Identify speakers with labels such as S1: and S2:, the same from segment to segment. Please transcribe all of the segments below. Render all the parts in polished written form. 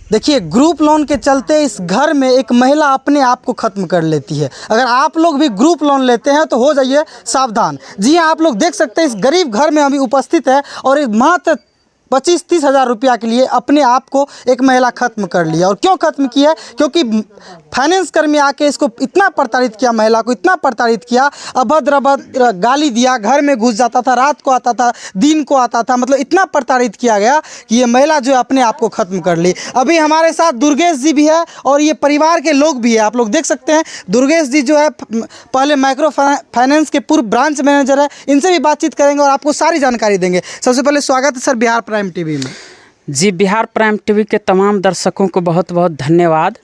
S1: देखिए, group loan के चलते इस घर में एक महिला अपने आप को ख़त्म कर लेती है। अगर आप लोग भी ग्रुप लोन लेते हैं तो हो जाइए सावधान। जी हाँ, आप लोग देख सकते हैं इस गरीब घर में अभी उपस्थित है और ये मात्र 25-30 हज़ार रुपया के लिए अपने आप को एक महिला ख़त्म कर लिया। और क्यों ख़त्म किया है? क्योंकि फाइनेंस कर्मी आके इसको इतना प्रताड़ित किया, महिला को इतना प्रताड़ित किया, अभद्र अभद्र गाली दिया, घर में घुस जाता था, रात को आता था, दिन को आता था, मतलब इतना प्रताड़ित किया गया कि ये महिला जो है अपने आप को ख़त्म कर ली। अभी हमारे साथ दुर्गेश जी भी है और ये परिवार के लोग भी है। आप लोग देख सकते हैं दुर्गेश जी जो है पहले माइक्रो फाइनेंस के पूर्व ब्रांच मैनेजर है। इनसे भी बातचीत करेंगे और आपको सारी जानकारी देंगे। सबसे पहले स्वागत है सर बिहार प्राइम टीवी में।
S2: जी, बिहार प्राइम टीवी के तमाम दर्शकों को बहुत बहुत धन्यवाद।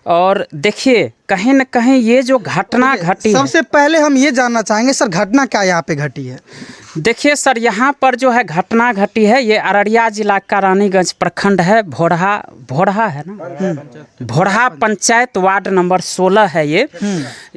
S2: और देखिए, कहीं न कहीं ये जो घटना घटी है,
S1: सबसे पहले हम ये जानना चाहेंगे सर, घटना क्या यहाँ पे घटी है?
S2: देखिए सर, यहाँ पर जो है घटना घटी है, ये अररिया जिला का रानीगंज प्रखंड है, भोरहा है ना, भोरहा पंचायत वार्ड नंबर 16 है ये।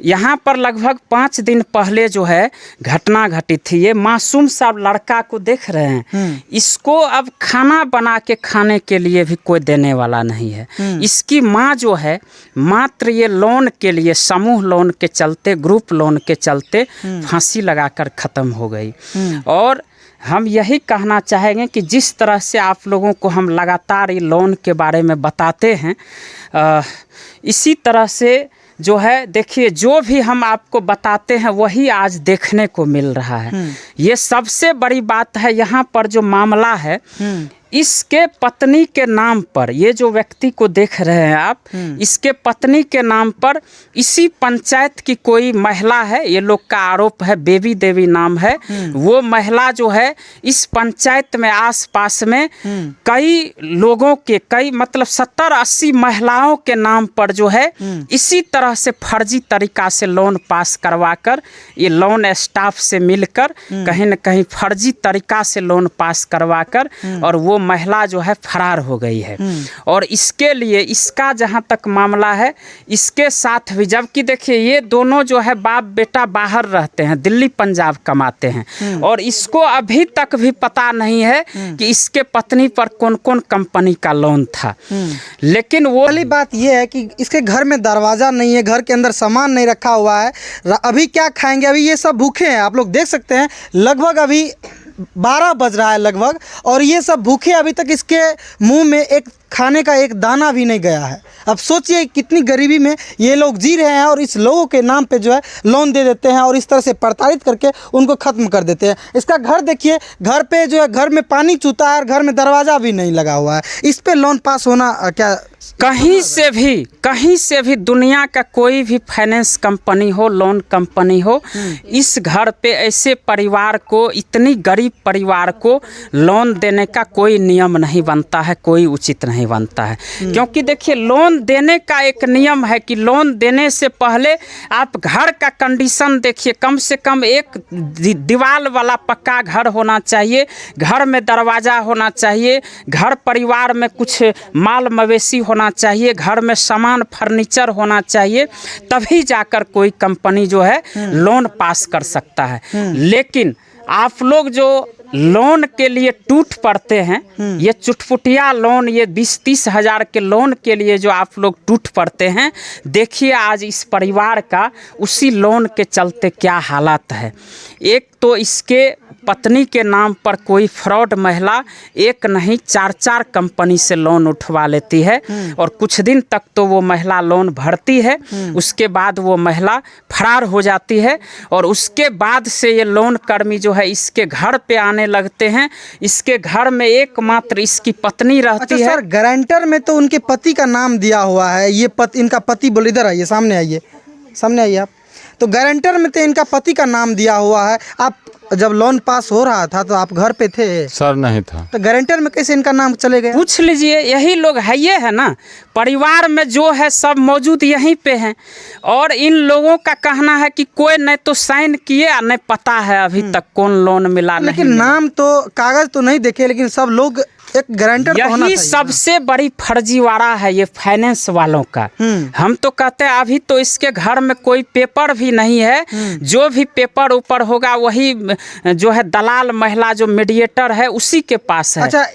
S2: यहाँ पर लगभग 5 दिन पहले जो है घटना घटी थी। ये मासूम सा लड़का को देख रहे हैं, इसको अब खाना बना के खाने के लिए भी कोई देने वाला नहीं है। इसकी माँ जो है मात्र ये लोन के लिए, समूह लोन के चलते, ग्रुप लोन के चलते फांसी लगाकर ख़त्म हो गई। और हम यही कहना चाहेंगे कि जिस तरह से आप लोगों को हम लगातार ये लोन के बारे में बताते हैं, इसी तरह से जो है, देखिए, जो भी हम आपको बताते हैं वही आज देखने को मिल रहा है। ये सबसे बड़ी बात है। यहाँ पर जो मामला है, इसके पत्नी के नाम पर, ये जो व्यक्ति को देख रहे हैं आप, इसके पत्नी के नाम पर इसी पंचायत की कोई महिला है, ये लोग का आरोप है, बेबी देवी नाम है। वो महिला जो है इस पंचायत में आसपास में कई लोगों के, कई मतलब 70-80 महिलाओं के नाम पर जो है इसी तरह से फर्जी तरीका से लोन पास करवाकर, ये लोन स्टाफ से मिलकर कहीं न कहीं फर्जी तरीका से लोन पास करवाकर और वो महिला जो है फरार हो गई है। और इसके लिए, इसका जहां तक मामला है, इसके साथ भी, जबकि देखिए ये दोनों जो है बाप बेटा बाहर रहते हैं, दिल्ली पंजाब कमाते हैं, और इसको अभी तक भी पता नहीं है कि इसके पत्नी पर कौन कौन कंपनी का लोन था। लेकिन वो
S1: पहली बात ये है कि इसके घर में दरवाज़ा नहीं है, घर के अंदर सामान नहीं रखा हुआ है। अभी क्या खाएंगे? अभी ये सब भूखे हैं। आप लोग देख सकते हैं लगभग अभी 12 बज रहा है लगभग, और ये सब भूखे, अभी तक इसके मुंह में एक खाने का एक दाना भी नहीं गया है। अब सोचिए कितनी गरीबी में ये लोग जी रहे हैं और इस लोगों के नाम पे जो है लोन दे देते हैं और इस तरह से प्रताड़ित करके उनको ख़त्म कर देते हैं। इसका घर देखिए, घर पे जो है, घर में पानी चूता है और घर में दरवाज़ा भी नहीं लगा हुआ है। इस पे लोन पास होना क्या?
S2: कहीं से भी दुनिया का कोई भी फाइनेंस कंपनी हो, लोन कंपनी हो, इस घर पे ऐसे परिवार को, इतनी गरीब परिवार को लोन देने का कोई नियम नहीं बनता है, कोई उचित नहीं बनता है। क्योंकि देखिए, लोन देने का एक नियम है कि लोन देने से पहले आप घर का कंडीशन देखिए। कम से कम एक दीवार वाला पक्का घर होना चाहिए, घर में दरवाज़ा होना चाहिए, घर परिवार में कुछ माल मवेशी होना चाहिए, घर में सामान फर्नीचर होना चाहिए, तभी जाकर कोई कंपनी जो है लोन पास कर सकता है। लेकिन आप लोग जो लोन के लिए टूट पड़ते हैं, ये चुटपुटिया लोन, ये 20-30 हज़ार के लोन के लिए जो आप लोग टूट पड़ते हैं, देखिए आज इस परिवार का उसी लोन के चलते क्या हालात है। एक तो इसके पत्नी के नाम पर कोई फ्रॉड महिला एक नहीं 4-4 कंपनी से लोन उठवा लेती है, और कुछ दिन तक तो वो महिला लोन भरती है, उसके बाद वो महिला फरार हो जाती है, और उसके बाद से ये लोन कर्मी जो है इसके घर पे आने लगते हैं। इसके घर में एकमात्र इसकी पत्नी रहती है।
S1: सर, गारंटर में तो उनके पति का नाम दिया हुआ है। ये इनका पति, बोल इधर आइए, सामने आइए, सामने आइए आप। तो गारंटर में तो इनका पति का नाम दिया हुआ है। आप जब लोन पास हो रहा था तो आप घर पे थे?
S3: सर नहीं था।
S1: तो गारंटर में कैसे इनका नाम चले गए?
S2: पूछ लीजिए, यही लोग है, ये है ना, परिवार में जो है सब मौजूद यहीं पे हैं। और इन लोगों का कहना है कि कोई नहीं तो साइन किए, नहीं पता है अभी तक कौन लोन मिला नहीं।
S1: लेकिन नाम तो, कागज तो नहीं देखे, लेकिन सब लोग एक गारंटर तो होना
S2: यही
S1: चाहिए
S2: सबसे बड़ी फर्जीवाड़ा है ये फाइनेंस वालों का। हम तो कहते हैं अभी तो इसके घर में कोई पेपर भी नहीं है, जो भी पेपर ऊपर होगा वही जो है दलाल महिला जो मीडिएटर है उसी के पास है।
S1: अच्छा,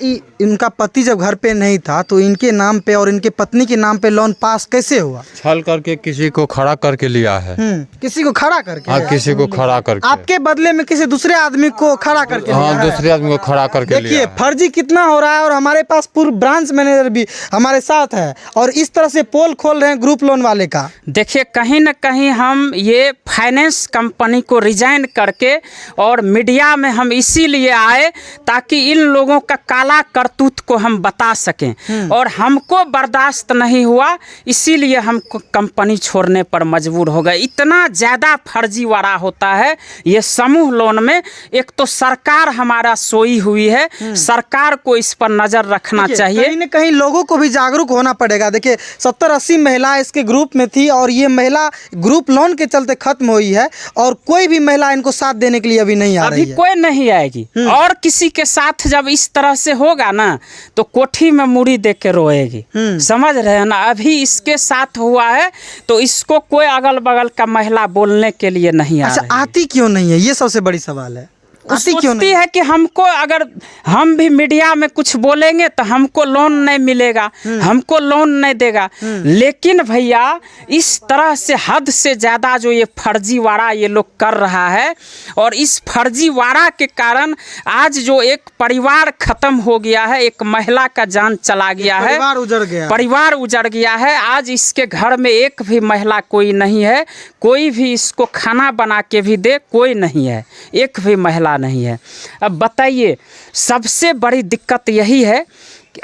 S1: इनका पति जब घर पे नहीं था तो इनके नाम पे और इनके पत्नी के नाम पे लोन पास कैसे हुआ?
S3: छल करके किसी को खड़ा करके लिया है।
S1: किसी को खड़ा करके?
S3: हाँ, किसी को खड़ा करके।
S1: आपके बदले में किसी दूसरे आदमी को खड़ा करके?
S3: हाँ, दूसरे आदमी को खड़ा करके लिया
S1: देखिए
S3: है।
S1: फर्जी कितना हो रहा है, और हमारे पास पूर्व ब्रांच मैनेजर भी हमारे साथ है और इस तरह से पोल खोल रहे हैं ग्रुप लोन वाले का।
S2: देखिए कहीं न कहीं हम ये फाइनेंस कंपनी को रिजाइन करके और मीडिया में हम इसीलिए आए ताकि इन लोगों का काला करतूत को हम बता सकें, और हमको बर्दाश्त नहीं हुआ इसीलिए हम कंपनी छोड़ने पर मजबूर हो गए। इतना ज़्यादा फर्जीवाड़ा होता है ये समूह लोन में। एक तो सरकार हमारा सोई हुई है, सरकार को इस पर नज़र रखना चाहिए।
S1: कहीं न कहीं लोगों को भी जागरूक होना पड़ेगा। देखिए 70-80 महिला इसके ग्रुप में थी और ये महिला ग्रुप लोन के चलते खत्म हुई है, और कोई भी महिला इनको साथ देने के लिए अभी नहीं आ रही है।
S2: अभी कोई नहीं आएगी, और किसी के साथ जब इस तरह से होगा ना तो कोठी में मुड़ी दे के रोएगी। समझ रहे हैं ना? अभी इसके साथ हुआ है तो इसको कोई अगल बगल का महिला बोलने के लिए नहीं आ रही।
S1: अच्छा, आती क्यों नहीं है, ये सबसे बड़ी सवाल है।
S2: सोचती है कि हमको अगर हम भी मीडिया में कुछ बोलेंगे तो हमको लोन नहीं मिलेगा, हमको लोन नहीं देगा। लेकिन भैया इस तरह से हद से ज़्यादा जो ये फर्जीवाड़ा ये लोग कर रहा है, और इस फर्जीवाड़ा के कारण आज जो एक परिवार खत्म हो गया है, एक महिला का जान चला गया है,
S1: परिवार उजड़ गया,
S2: परिवार उजड़ गया है। आज इसके घर में एक भी महिला कोई नहीं है, कोई भी इसको खाना बना के भी दे कोई नहीं है, एक भी महिला नहीं है। अब बताइए सबसे बड़ी दिक्कत यही है।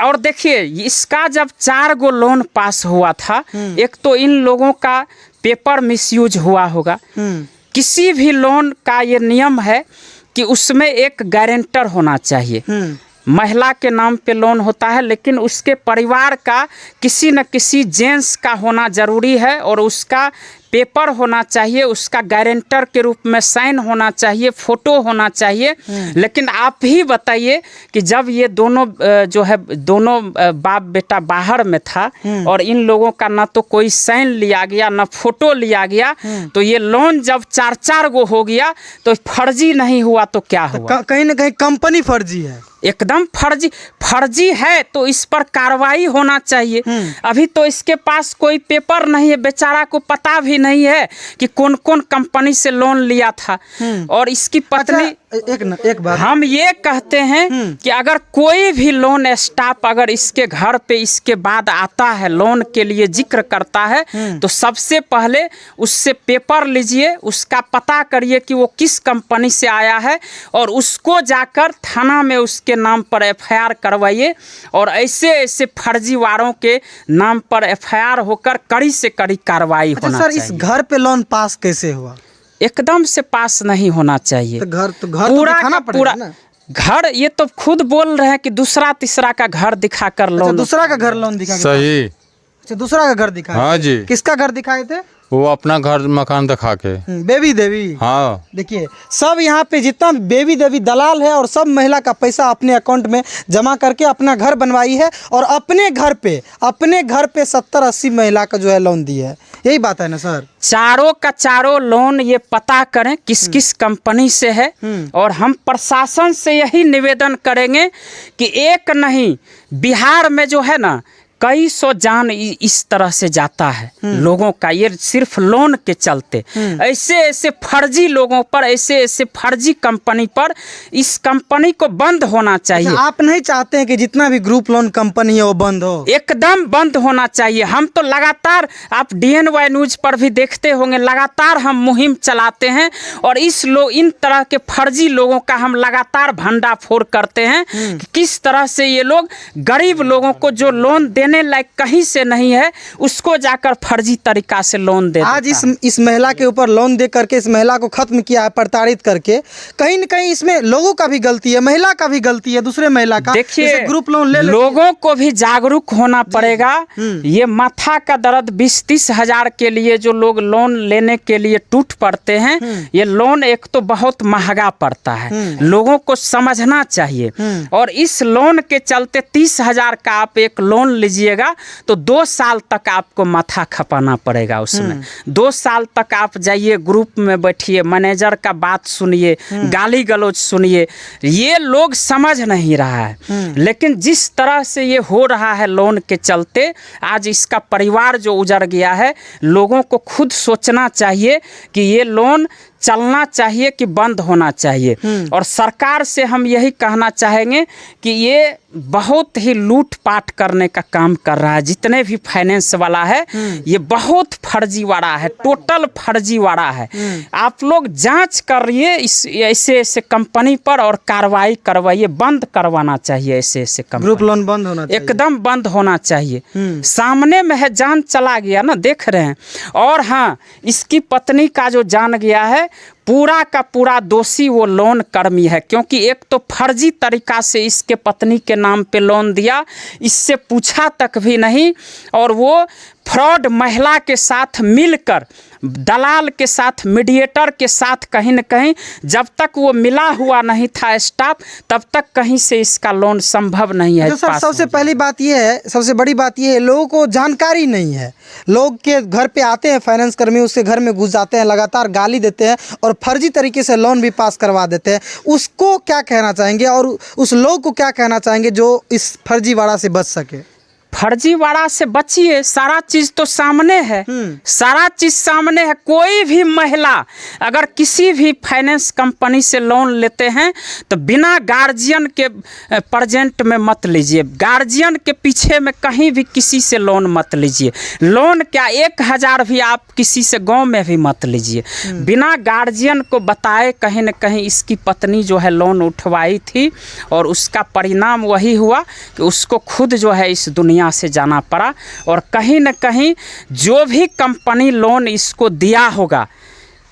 S2: और देखिए इसका जब 4 गो लोन पास हुआ था, एक तो इन लोगों का पेपर मिसयूज हुआ होगा। किसी भी लोन का ये नियम है कि उसमें एक गारंटर होना चाहिए। महिला के नाम पे लोन होता है लेकिन उसके परिवार का किसी न किसी जेंट्स का होना ज़रूरी है, और उसका पेपर होना चाहिए, उसका गारंटर के रूप में साइन होना चाहिए, फ़ोटो होना चाहिए। लेकिन आप ही बताइए कि जब ये दोनों जो है दोनों बाप बेटा बाहर में था और इन लोगों का ना तो कोई साइन लिया गया ना फ़ोटो लिया गया, तो ये लोन जब 4-4 गो हो गया तो फर्जी नहीं हुआ तो क्या हुआ?
S1: कहीं ना कहीं कंपनी फर्जी है,
S2: एकदम फर्जी है। तो इस पर कार्रवाई होना चाहिए। अभी तो इसके पास कोई पेपर नहीं है, बेचारा को पता भी नहीं है कि कौन कौन कंपनी से लोन लिया था। और इसकी पत्नी
S1: एक बात
S2: हम ये कहते हैं कि अगर कोई भी लोन स्टाफ अगर इसके घर पे इसके बाद आता है, लोन के लिए जिक्र करता है, तो सबसे पहले उससे पेपर लीजिए, उसका पता करिए कि वो किस कंपनी से आया है, और उसको जाकर थाना में उसके नाम पर एफआईआर करवाइए। और ऐसे ऐसे फर्जीवाड़ों के नाम पर एफआईआर होकर कड़ी से कड़ी कार्रवाई होना
S1: सर,
S2: चाहिए।
S1: इस घर पे लोन पास कैसे हुआ?
S2: एकदम से पास नहीं होना चाहिए।
S1: तो घर
S2: पूरा
S1: तो दिखाना
S2: का पूरा
S1: पड़ेगा ना।
S2: घर, ये तो खुद बोल रहे हैं कि दूसरा तीसरा का घर दिखाकर लोन।
S1: दूसरा का घर लोन दिखा?
S3: सही।
S1: अच्छा, दूसरा का घर दिखाया?
S3: हाँ जी।
S1: किसका घर दिखाए थे?
S3: वो अपना घर मकान दिखा के।
S1: बेबी देवी।
S3: हाँ,
S1: देखिए सब यहाँ पे जितना बेबी देवी दलाल है और सब महिला का पैसा अपने अकाउंट में जमा करके अपना घर बनवाई है, और अपने घर पे 70-80 महिला का जो है लोन दी है। यही बात है ना सर?
S2: चारों का चारों लोन ये पता करें किस किस कंपनी से है, और हम प्रशासन से यही निवेदन करेंगे कि एक नहीं, बिहार में जो है ना कई सौ जान इस तरह से जाता है लोगों का, ये सिर्फ लोन के चलते। ऐसे ऐसे फर्जी लोगों पर, ऐसे ऐसे फर्जी कंपनी पर, इस कंपनी को बंद होना चाहिए।
S1: अच्छा, आप नहीं चाहते हैं कि जितना भी ग्रुप लोन कंपनी है वो बंद हो?
S2: एकदम बंद होना चाहिए। हम तो लगातार, आप DNY न्यूज पर भी देखते होंगे, लगातार हम मुहिम चलाते हैं, और इन तरह के फर्जी लोगों का हम लगातार भंडाफोड़ करते हैं कि किस तरह से ये लोग गरीब लोगों को जो लोन देने लेने लायक कहीं से नहीं है, उसको जाकर फर्जी तरीका से लोन दे
S1: आज
S2: देता है।
S1: इस महिला के ऊपर लोन दे करके इस महिला को खत्म किया है, प्रताड़ित करके। कहीं न कहीं इसमें लोगों का भी गलती है, महिला का भी गलती है, दूसरे महिला का।
S2: देखिए,
S1: जैसे ग्रुप लोन ले
S2: लोगों को भी जागरूक होना पड़ेगा। ये माथा का दर्द 20-30 हजार के लिए जो लोग लोन लेने के लिए टूट पड़ते हैं, ये लोन एक तो बहुत महंगा पड़ता है, लोगों को समझना चाहिए। और इस लोन के चलते 30 हजार का आप एक लोन लीजिएगा तो 2 साल तक आपको माथा खपाना पड़ेगा उसमें। 2 साल तक आप जाइए, ग्रुप में बैठिए, मैनेजर का बात सुनिए, गाली गलौज सुनिए। ये लोग समझ नहीं रहा है, लेकिन जिस तरह से ये हो रहा है लोन के चलते, आज इसका परिवार जो उजड़ गया है, लोगों को खुद सोचना चाहिए कि ये लोन चलना चाहिए कि बंद होना चाहिए। और सरकार से हम यही कहना चाहेंगे कि ये बहुत ही लूटपाट करने का काम कर रहा है। जितने भी फाइनेंस वाला है, ये बहुत फर्जीवाड़ा है, टोटल फर्जीवाड़ा है। आप लोग जांच करिए इस ऐसे कंपनी पर और कार्रवाई करवाइए, बंद करवाना चाहिए ऐसे कंपनी।
S1: ग्रुप लोन बंद होना चाहिए,
S2: एकदम बंद होना चाहिए। सामने में है, जान चला गया ना, देख रहे हैं। और हाँ, इसकी पत्नी का जो जान गया है, पूरा का पूरा दोषी वो लोन कर्मी है, क्योंकि एक तो फर्जी तरीका से इसके पत्नी के नाम पे लोन दिया, इससे पूछा तक भी नहीं, और वो फ्रॉड महिला के साथ मिलकर, दलाल के साथ, मीडिएटर के साथ, कहीं न कहीं जब तक वो मिला हुआ नहीं था स्टाफ, तब तक कहीं से इसका लोन संभव नहीं है।
S1: तो सर, सबसे पहली बात ये है, सबसे बड़ी बात ये है, लोगों को जानकारी नहीं है। लोग के घर पे आते हैं फाइनेंस कर्मी, उसके घर में घुस जाते हैं, लगातार गाली देते हैं और फर्जी तरीके से लोन भी पास करवा देते हैं। उसको क्या कहना चाहेंगे और उस लोग को क्या कहना चाहेंगे जो इस फर्जीवाड़ा से बच सके?
S2: फर्जीवाड़ा से बचिए, सारा चीज तो सामने है, सारा चीज सामने है। कोई भी महिला अगर किसी भी फाइनेंस कंपनी से लोन लेते हैं तो बिना गार्जियन के प्रेजेंट में मत लीजिए, गार्जियन के पीछे में कहीं भी किसी से लोन मत लीजिए। लोन क्या 1000 भी आप किसी से गांव में भी मत लीजिए, बिना गार्जियन को बताए। कहीं न कहीं इसकी पत्नी जो है लोन उठवाई थी और उसका परिणाम वही हुआ कि उसको खुद जो है इस दुनिया से जाना पड़ा। और कहीं न कहीं जो भी कंपनी लोन इसको दिया होगा,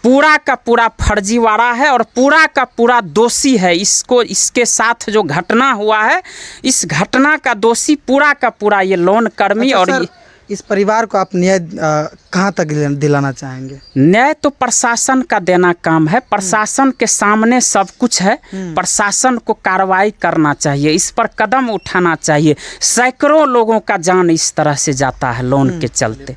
S2: पूरा का पूरा फर्जीवाड़ा है और पूरा का पूरा दोषी है। इसको, इसके साथ जो घटना हुआ है, इस घटना का दोषी पूरा का पूरा ये लोन कर्मी।
S1: अच्छा,
S2: और
S1: सर, इस परिवार को आप न्याय कहाँ तक दिलाना चाहेंगे?
S2: न्याय तो प्रशासन का देना काम है, प्रशासन के सामने सब कुछ है, प्रशासन को कार्रवाई करना चाहिए, इस पर कदम उठाना चाहिए। सैकड़ों लोगों का जान इस तरह से जाता है लोन के चलते।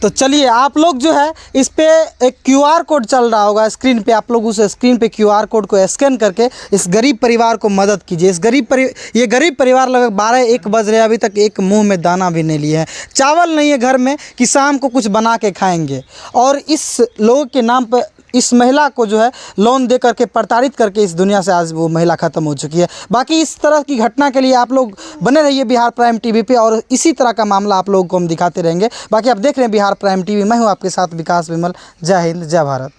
S1: तो चलिए, आप लोग जो है इस पे एक QR कोड चल रहा होगा स्क्रीन पे, आप लोग उस स्क्रीन पे QR कोड को स्कैन करके इस गरीब परिवार को मदद कीजिए। ये गरीब परिवार लगभग 12-1 बज रहे हैं, अभी तक एक मुंह में दाना भी नहीं लिए हैं, चावल नहीं है घर में कि शाम को कुछ बना के खाएंगे। और इस लोगों के नाम पर इस महिला को जो है लोन दे करके प्रताड़ित करके इस दुनिया से आज वो महिला ख़त्म हो चुकी है। बाकी इस तरह की घटना के लिए आप लोग बने रहिए बिहार प्राइम टीवी पे, और इसी तरह का मामला आप लोगों को हम दिखाते रहेंगे। बाकी आप देख रहे हैं बिहार प्राइम टीवी, मैं हूं आपके साथ विकास विमल। जय हिंद, जय भारत।